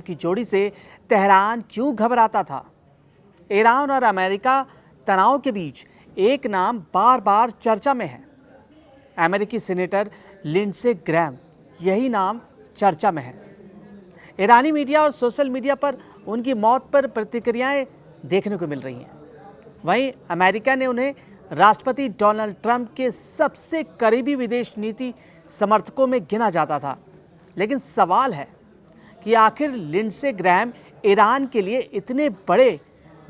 की जोड़ी से तेहरान क्यों घबराता था? ईरान और अमेरिका तनाव के बीच एक नाम बार बार चर्चा में है। अमेरिकी सीनेटर लिंडसे ग्रैम, यही नाम चर्चा में है। ईरानी मीडिया और सोशल मीडिया पर उनकी मौत पर प्रतिक्रियाएं देखने को मिल रही हैं। वहीं अमेरिका ने उन्हें राष्ट्रपति डोनाल्ड ट्रंप के सबसे करीबी विदेश नीति समर्थकों में गिना जाता था। लेकिन सवाल है कि आखिर लिंडसे ग्रैम ईरान के लिए इतने बड़े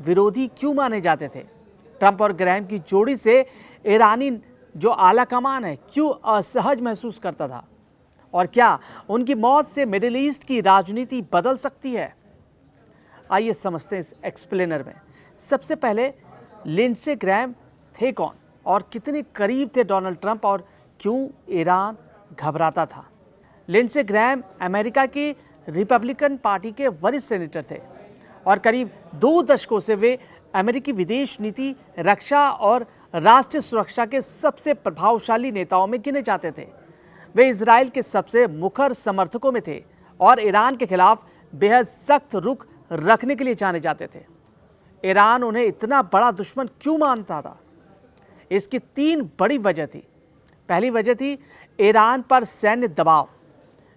विरोधी क्यों माने जाते थे? ट्रंप और ग्रैम की जोड़ी से ईरानी जो आला कमान है क्यों असहज महसूस करता था? और क्या उनकी मौत से मिडिल ईस्ट की राजनीति बदल सकती है? आइए समझते हैं इस एक्सप्लेनर में। सबसे पहले लिंडसे ग्रैम थे कौन और कितने करीब थे डोनाल्ड ट्रंप और क्यों ईरान घबराता था? लिंडसे ग्रैम अमेरिका की रिपब्लिकन पार्टी के वरिष्ठ सेनेटर थे और करीब 2 दशकों से वे अमेरिकी विदेश नीति, रक्षा और राष्ट्रीय सुरक्षा के सबसे प्रभावशाली नेताओं में गिने जाते थे। वे इजराइल के सबसे मुखर समर्थकों में थे और ईरान के खिलाफ बेहद सख्त रुख रखने के लिए जाने जाते थे। ईरान उन्हें इतना बड़ा दुश्मन क्यों मानता था? इसकी 3 बड़ी वजह थी। पहली वजह थी ईरान पर सैन्य दबाव।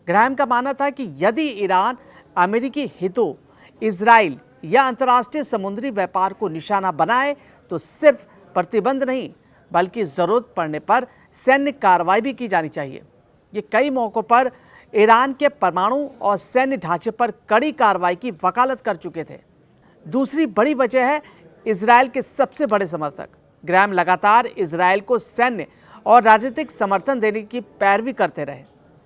ग्रैम का मानना था कि यदि ईरान अमेरिकी हितों, इजराइल या अंतर्राष्ट्रीय समुद्री व्यापार को निशाना बनाए तो सिर्फ प्रतिबंध नहीं बल्कि जरूरत पड़ने पर सैन्य कार्रवाई भी की जानी चाहिए। ये कई मौकों पर ईरान के परमाणु और सैन्य ढांचे पर कड़ी कार्रवाई की वकालत कर चुके थे। दूसरी बड़ी वजह है इजराइल के सबसे बड़े समर्थक। ग्रैम लगातार इजराइल को सैन्य और राजनीतिक समर्थन देने की पैरवी करते रहे।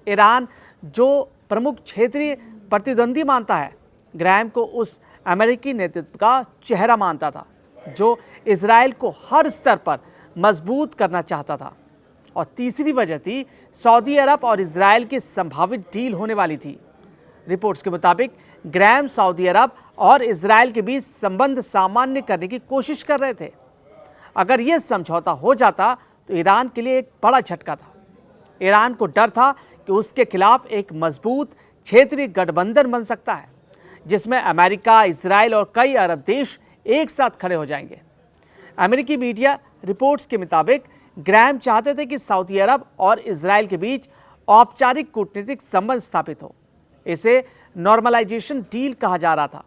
ईरान जो प्रमुख क्षेत्रीय प्रतिद्वंदी मानता है, ग्रैम को उस अमेरिकी नेतृत्व का चेहरा मानता था जो इजराइल को हर स्तर पर मजबूत करना चाहता था। और तीसरी वजह थी सऊदी अरब और इजराइल की संभावित डील होने वाली थी। रिपोर्ट्स के मुताबिक ग्रैम सऊदी अरब और इजराइल के बीच संबंध सामान्य करने की कोशिश कर रहे थे। अगर यह समझौता हो जाता तो ईरान के लिए एक बड़ा झटका था। ईरान को डर था कि उसके खिलाफ एक मजबूत क्षेत्रीय गठबंधन बन सकता है जिसमें अमेरिका, इजराइल और कई अरब देश एक साथ खड़े हो जाएंगे। अमेरिकी मीडिया रिपोर्ट्स के मुताबिक ग्रैम चाहते थे कि सऊदी अरब और इजराइल के बीच औपचारिक कूटनीतिक संबंध स्थापित हो। इसे नॉर्मलाइजेशन डील कहा जा रहा था।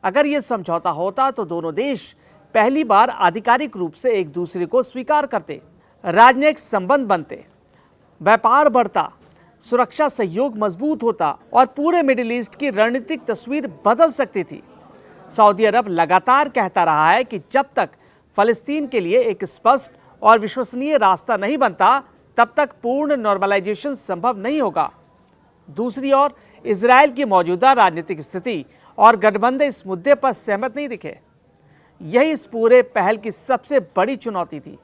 अगर यह समझौता होता तो दोनों देश पहली बार आधिकारिक रूप से एक दूसरे को स्वीकार करते, राजनयिक संबंध बनते, व्यापार बढ़ता, सुरक्षा सहयोग मजबूत होता और पूरे मिडिल ईस्ट की रणनीतिक तस्वीर बदल सकती थी। सऊदी अरब लगातार कहता रहा है कि जब तक फलस्तीन के लिए एक स्पष्ट और विश्वसनीय रास्ता नहीं बनता तब तक पूर्ण नॉर्मलाइजेशन संभव नहीं होगा। दूसरी ओर इजराइल की मौजूदा राजनीतिक स्थिति और गठबंधन इस मुद्दे पर सहमत नहीं दिखे। यही इस पूरे पहल की सबसे बड़ी चुनौती थी।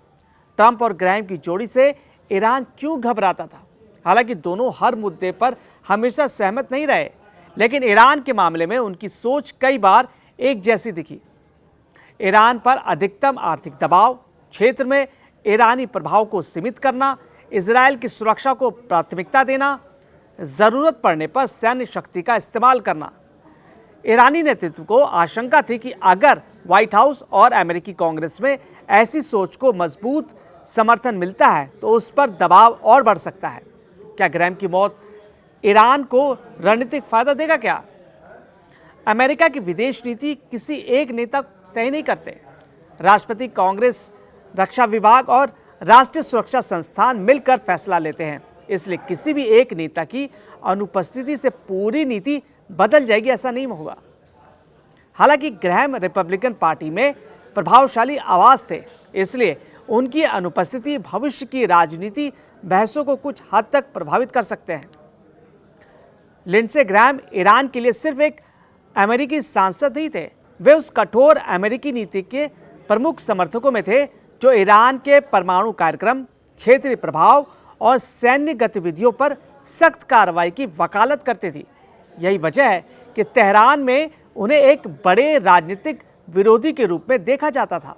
ट्रंप और ग्रैम की जोड़ी से ईरान क्यों घबराता था? हालांकि दोनों हर मुद्दे पर हमेशा सहमत नहीं रहे, लेकिन ईरान के मामले में उनकी सोच कई बार एक जैसी दिखी। ईरान पर अधिकतम आर्थिक दबाव, क्षेत्र में ईरानी प्रभाव को सीमित करना, इजराइल की सुरक्षा को प्राथमिकता देना, जरूरत पड़ने पर सैन्य शक्ति का इस्तेमाल करना। ईरानी नेतृत्व को आशंका थी कि अगर व्हाइट हाउस और अमेरिकी कांग्रेस में ऐसी सोच को मजबूत समर्थन मिलता है तो उस पर दबाव और बढ़ सकता है। क्या ग्रैम की मौत ईरान को रणनीतिक फायदा देगा? क्या अमेरिका की विदेश नीति किसी एक नेता तय नहीं करते। राष्ट्रपति, कांग्रेस, रक्षा विभाग और राष्ट्रीय सुरक्षा संस्थान मिलकर फैसला लेते हैं। इसलिए किसी भी एक नेता की अनुपस्थिति से पूरी नीति बदल जाएगी ऐसा नहीं होगा। हालांकि ग्रैम रिपब्लिकन पार्टी में प्रभावशाली आवाज थे, इसलिए उनकी अनुपस्थिति भविष्य की राजनीति बहसों को कुछ हद तक प्रभावित कर सकते हैं। लिंडसे ग्रैम ईरान के लिए सिर्फ एक अमेरिकी सांसद नहीं थे, वे उस कठोर अमेरिकी नीति के प्रमुख समर्थकों में थे जो ईरान के परमाणु कार्यक्रम, क्षेत्रीय प्रभाव और सैन्य गतिविधियों पर सख्त कार्रवाई की वकालत करते थे। यही वजह है कि तेहरान में उन्हें एक बड़े राजनीतिक विरोधी के रूप में देखा जाता था।